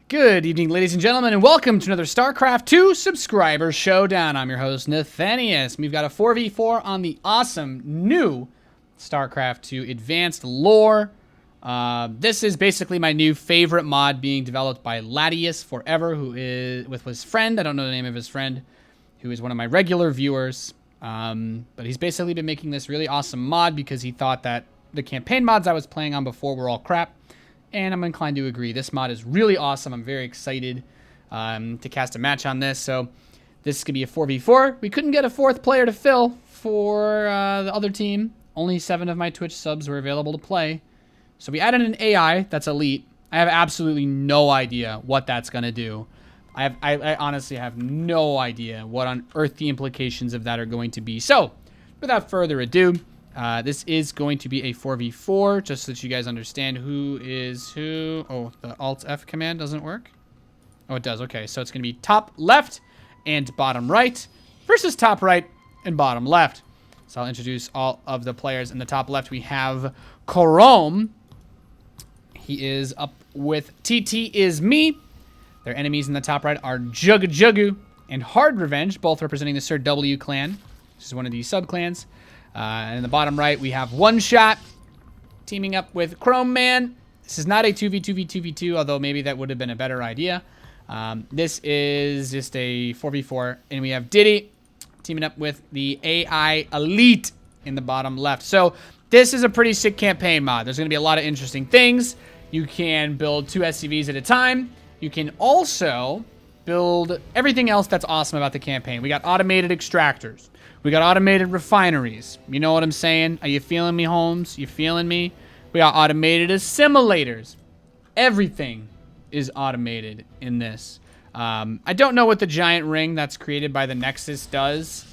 Good evening, ladies and gentlemen, and welcome to another StarCraft 2 subscriber showdown. I'm your host, Nathanias. We've got a 4v4 on the awesome new StarCraft 2 advanced lore. This is basically my new favorite mod being developed by Ladius Forever, who is with his friend. I don't know the name of his friend, who is one of my regular viewers. But he's basically been making this really awesome mod because he thought that the campaign mods I was playing on before were all crap. And I'm inclined to agree. This mod is really awesome. I'm very excited to cast a match on this. So this could be a 4v4. We couldn't get a fourth player to fill for the other team. Only 7 of my Twitch subs were available to play. So we added an AI that's elite. I have absolutely no idea what that's going to do. I honestly have no idea what on earth the implications of that are going to be. So without further ado, this is going to be a 4v4, just so that you guys understand who is who. Oh, the Alt-F command doesn't work? Oh, it does. Okay, so it's going to be top left and bottom right versus top right and bottom left. So I'll introduce all of the players. In the top left, we have Korom. He is up with TT is me. Their enemies in the top right are Jugu and Hard Revenge, both representing the Sir W clan, which is one of these sub-clans. And in the bottom right, we have One Shot teaming up with Chrome Man. This is not a 2v2v2v2, although maybe that would have been a better idea. This is just a 4v4. And we have Diddy teaming up with the AI Elite in the bottom left. So this is a pretty sick campaign mod. There's going to be a lot of interesting things. You can build 2 SCVs at a time. You can also build everything else that's awesome about the campaign. We got automated extractors. We got automated refineries. You know what I'm saying? Are you feeling me, Holmes? You feeling me? We got automated assimilators. Everything is automated in this. I don't know what the giant ring that's created by the Nexus does,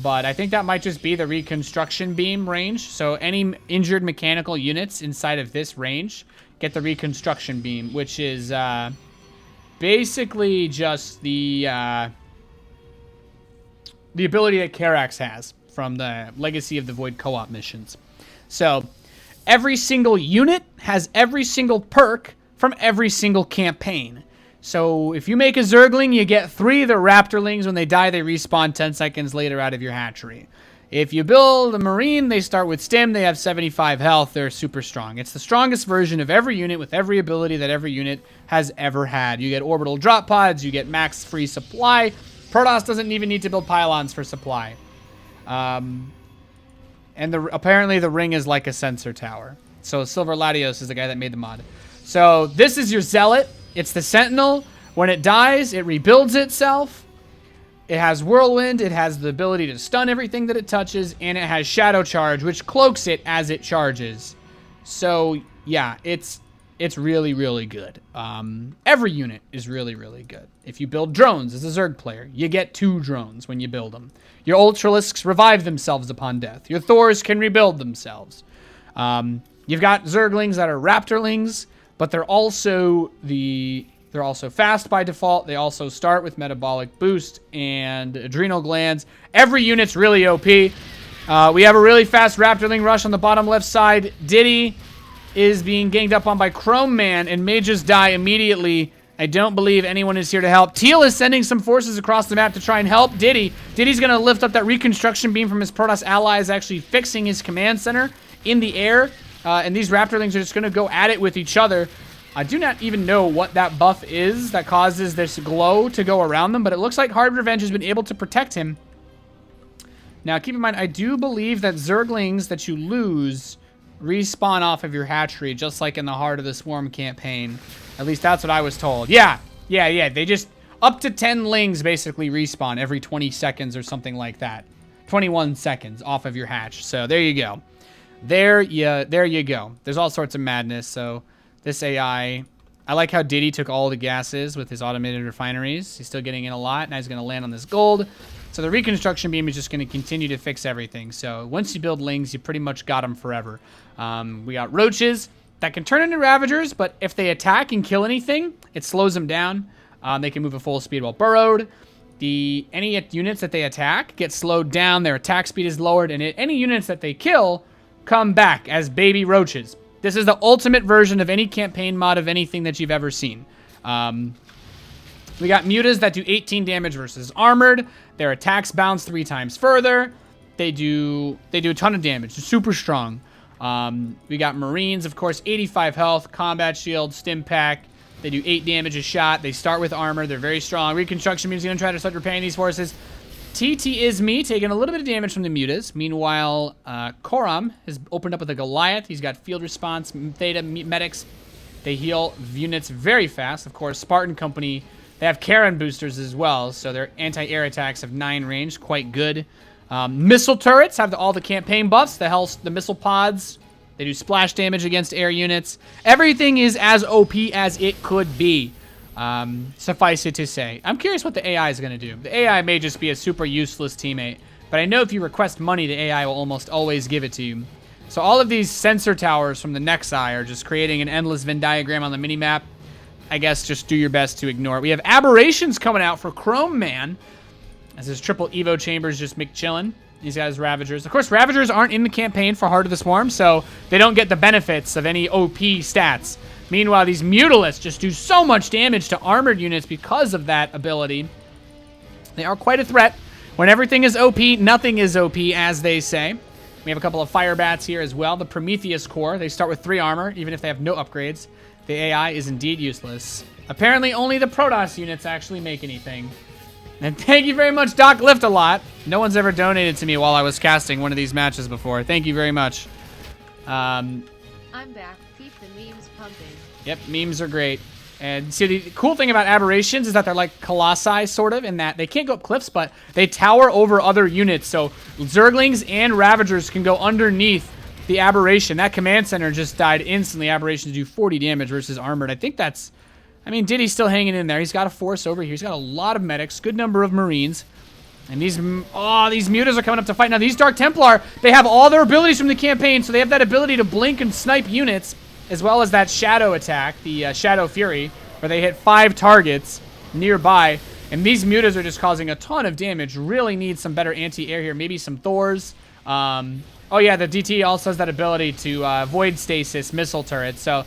but I think that might just be the reconstruction beam range. So any injured mechanical units inside of this range get the reconstruction beam, which is basically just the ability that Karax has from the Legacy of the Void co-op missions. So every single unit has every single perk from every single campaign. So if you make a Zergling, you get 3 of the Raptorlings. When they die, they respawn 10 seconds later out of your hatchery. If you build a Marine, they start with Stim. They have 75 health. They're super strong. It's the strongest version of every unit with every ability that every unit has ever had. You get orbital drop pods. You get max free supply. Protoss doesn't even need to build pylons for supply. And apparently the ring is like a sensor tower. So Silver Latios is the guy that made the mod. So this is your Zealot. It's the Sentinel. When it dies, it rebuilds itself. It has Whirlwind. It has the ability to stun everything that it touches. And it has Shadow Charge, which cloaks it as it charges. So, yeah, it's really, really good. Every unit is really, really good. If you build drones as a Zerg player, you get 2 drones when you build them. Your Ultralisks revive themselves upon death. Your Thors can rebuild themselves. You've got Zerglings that are Raptorlings, but they're also fast by default. They also start with metabolic boost and adrenal glands. Every unit's really OP. We have a really fast Raptorling rush on the bottom left side. Diddy is being ganged up on by Chrome Man and may just die immediately. I don't believe anyone is here to help. Teal is sending some forces across the map to try and help Diddy. Diddy's going to lift up that reconstruction beam from his Protoss allies, actually fixing his command center in the air. And these Raptorlings are just going to go at it with each other. I do not even know what that buff is that causes this glow to go around them, but it looks like Hard Revenge has been able to protect him. Now, keep in mind, I do believe that Zerglings that you lose respawn off of your hatchery, just like in the Heart of the Swarm campaign. At least that's what I was told. Yeah. They just, up to 10 lings basically respawn every 20 seconds or something like that. 21 seconds off of your hatch. So there you go. There you go. There's all sorts of madness. So this AI, I like how Diddy took all the gases with his automated refineries. He's still getting in a lot. Now he's going to land on this gold. So the reconstruction beam is just going to continue to fix everything. So once you build lings, you pretty much got them forever. We got roaches that can turn into ravagers, but if they attack and kill anything, it slows them down. They can move at full speed while burrowed. Any units that they attack get slowed down. Their attack speed is lowered, and any units that they kill come back as baby roaches. This is the ultimate version of any campaign mod of anything that you've ever seen. We got mutas that do 18 damage versus armored. Their attacks bounce 3 times further. They do a ton of damage. They're super strong. We got Marines, of course, 85 health, combat shield, stim pack. They do 8 damage a shot. They start with armor. They're very strong. Reconstruction means you're going to try to start repairing these forces. TT is me, taking a little bit of damage from the mutas. Meanwhile, Koram has opened up with a Goliath. He's got field response, Theta medics. They heal units very fast. Of course, Spartan Company, they have Karen boosters as well, so their anti-air attacks have 9 range, quite good. Missile turrets have all the campaign buffs, the missile pods. They do splash damage against air units. Everything is as OP as it could be. Suffice it to say. I'm curious what the AI is going to do. The AI may just be a super useless teammate, but I know if you request money, the AI will almost always give it to you. So all of these sensor towers from the Nexi are just creating an endless Venn diagram on the minimap. I guess just do your best to ignore it. We have aberrations coming out for Chrome Man, as his triple Evo chambers just McChillin. He's got his Ravagers. Of course, Ravagers aren't in the campaign for Heart of the Swarm, so they don't get the benefits of any OP stats. Meanwhile, these Mutalisks just do so much damage to armored units because of that ability. They are quite a threat. When everything is OP, nothing is OP, as they say. We have a couple of Fire Bats here as well. The Prometheus Core. They start with 3 armor, even if they have no upgrades. The AI is indeed useless. Apparently, only the Protoss units actually make anything. And thank you very much, Doc Lift-A-Lot. No one's ever donated to me while I was casting one of these matches before. Thank you very much. I'm back. Keep the memes pumping. Yep, memes are great. And see, the cool thing about aberrations is that they're like Colossi, sort of, in that they can't go up cliffs, but they tower over other units. So Zerglings and Ravagers can go underneath the aberration. That command center just died instantly. Aberrations do 40 damage versus armored. I think that's... I mean, Diddy's still hanging in there. He's got a force over here. He's got a lot of medics, good number of Marines. And these mutas are coming up to fight. Now, these Dark Templar, they have all their abilities from the campaign, so they have that ability to blink and snipe units, as well as that shadow attack, the Shadow Fury, where they hit 5 targets nearby. And these mutas are just causing a ton of damage. Really need some better anti-air here. Maybe some Thors. Oh, yeah, the DT also has that ability to void stasis missile turrets. So...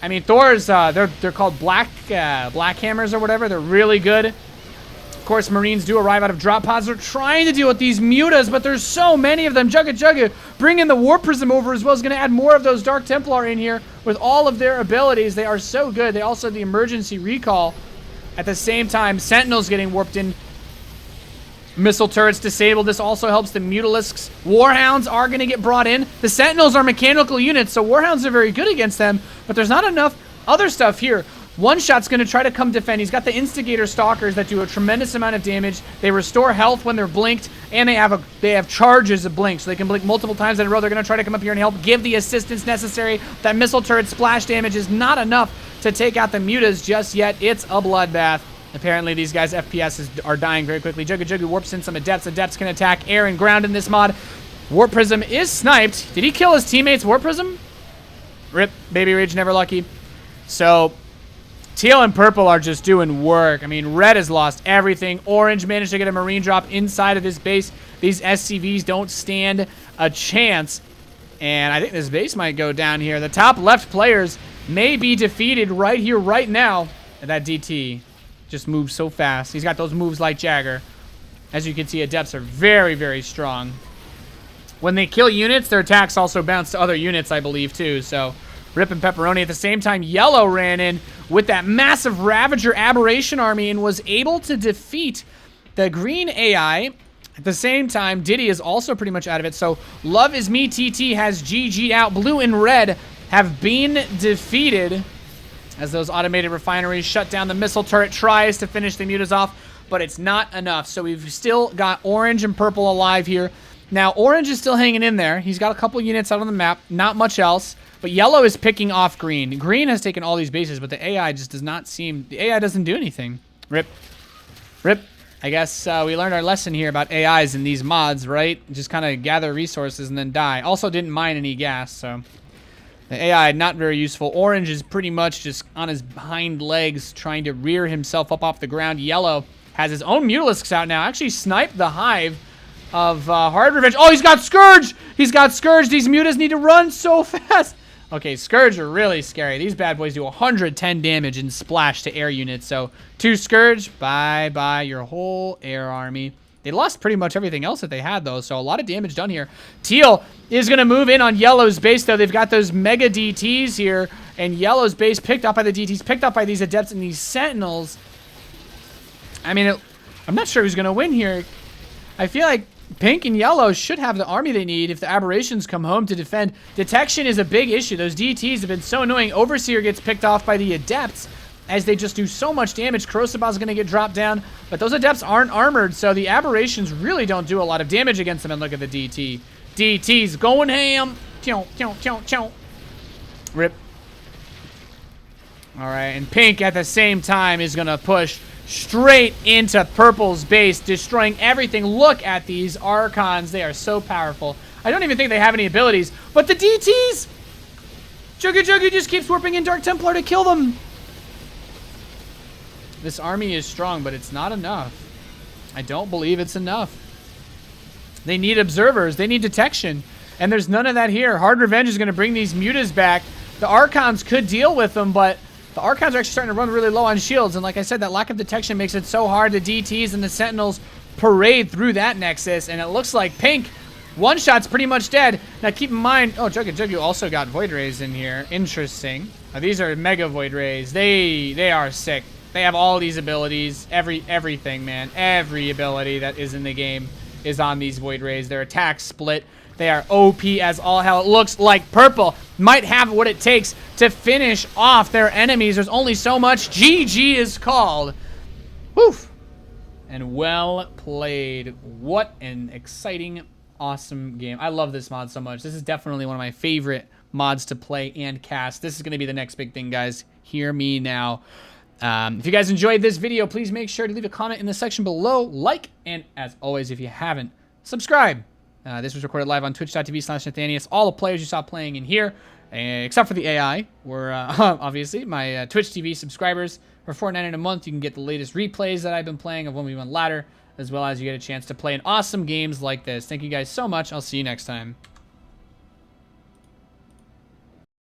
I mean, Thors, they're called Black Hammers or whatever. They're really good. Of course, Marines do arrive out of drop pods. They're trying to deal with these mutas, but there's so many of them. Jugga bringing the War Prism over as well is going to add more of those Dark Templar in here with all of their abilities. They are so good. They also have the emergency recall at the same time. Sentinels getting warped in. Missile turrets disabled. This also helps the Mutalisks. Warhounds are going to get brought in. The Sentinels are mechanical units, so Warhounds are very good against them, but there's not enough other stuff here. One Shot's going to try to come defend. He's got the Instigator Stalkers that do a tremendous amount of damage. They restore health when they're blinked, and they have charges of blink, so they can blink multiple times in a row. They're going to try to come up here and help give the assistance necessary. That missile turret splash damage is not enough to take out the mutas just yet. It's a bloodbath. Apparently, these guys' FPS are dying very quickly. Jugga warps in some Adepts. Adepts can attack air and ground in this mod. War Prism is sniped. Did he kill his teammate's War Prism? Rip. Baby Rage, never lucky. So, teal and purple are just doing work. I mean, red has lost everything. Orange managed to get a Marine drop inside of this base. These SCVs don't stand a chance. And I think this base might go down here. The top left players may be defeated right here, right now. And that DT... just moves so fast. He's got those moves like Jagger. As you can see, Adepts are very, very strong. When they kill units, their attacks also bounce to other units, I believe, too. So, Rip and Pepperoni. At the same time, Yellow ran in with that massive Ravager Aberration army and was able to defeat the green AI. At the same time, Diddy is also pretty much out of it. So, Love Is Me TT has GG'd out. Blue and red have been defeated. As those automated refineries shut down, the missile turret tries to finish the mutas off, but it's not enough. So we've still got orange and purple alive here. Now, orange is still hanging in there. He's got a couple units out on the map, not much else. But yellow is picking off green. Green has taken all these bases, but the AI just does not seem... the AI doesn't do anything. Rip. Rip. I guess we learned our lesson here about AIs in these mods, right? Just kind of gather resources and then die. Also didn't mine any gas, so... the AI, not very useful. Orange is pretty much just on his hind legs trying to rear himself up off the ground. Yellow has his own Mutalisks out now. Actually sniped the hive of Hard Revenge. Oh, he's got Scourge! He's got Scourge. These mutas need to run so fast. Okay, Scourge are really scary. These bad boys do 110 damage and splash to air units. So 2 Scourge, bye-bye your whole air army. They lost pretty much everything else that they had, though, so a lot of damage done here. Teal is going to move in on Yellow's base, though. They've got those mega DTs here, and Yellow's base picked up by the DTs, picked up by these Adepts and these Sentinels. I mean, I'm not sure who's going to win here. I feel like Pink and Yellow should have the army they need if the Aberrations come home to defend. Detection is a big issue. Those DTs have been so annoying. Overseer gets picked off by the Adepts as they just do so much damage. Corrosable's going to get dropped down, but those Adepts aren't armored, so the Aberrations really don't do a lot of damage against them. And look at the DT. DT's going ham. Rip. All right, and Pink at the same time is going to push straight into Purple's base, destroying everything. Look at these Archons. They are so powerful. I don't even think they have any abilities, but the DTs! Juggy just keeps warping in Dark Templar to kill them. This army is strong, but it's not enough. I don't believe it's enough. They need observers. They need detection. And there's none of that here. Hard Revenge is going to bring these Mutas back. The Archons could deal with them, but the Archons are actually starting to run really low on shields. And like I said, that lack of detection makes it so hard. The DTs and the Sentinels parade through that Nexus. And it looks like Pink, one shot's pretty much dead. Now keep in mind, oh, Juggy also got Void Rays in here. Interesting. Now, these are Mega Void Rays. They are sick. They have all these abilities, everything, man. Every ability that is in the game is on these Void Rays. Their attacks split. They are OP as all hell. It looks like Purple might have what it takes to finish off their enemies. There's only so much. GG is called. Woof. And well played. What an exciting, awesome game. I love this mod so much. This is definitely one of my favorite mods to play and cast. This is going to be the next big thing, guys. Hear me now. If you guys enjoyed this video, please make sure to leave a comment in the section below, like, and as always, if you haven't, subscribe. This was recorded live on twitch.tv/Nathanias. All the players you saw playing in here, except for the AI, were obviously my Twitch TV subscribers. For $4.99 a month, you can get the latest replays that I've been playing of when we went ladder, as well as you get a chance to play in awesome games like this. Thank you guys so much. I'll see you next time.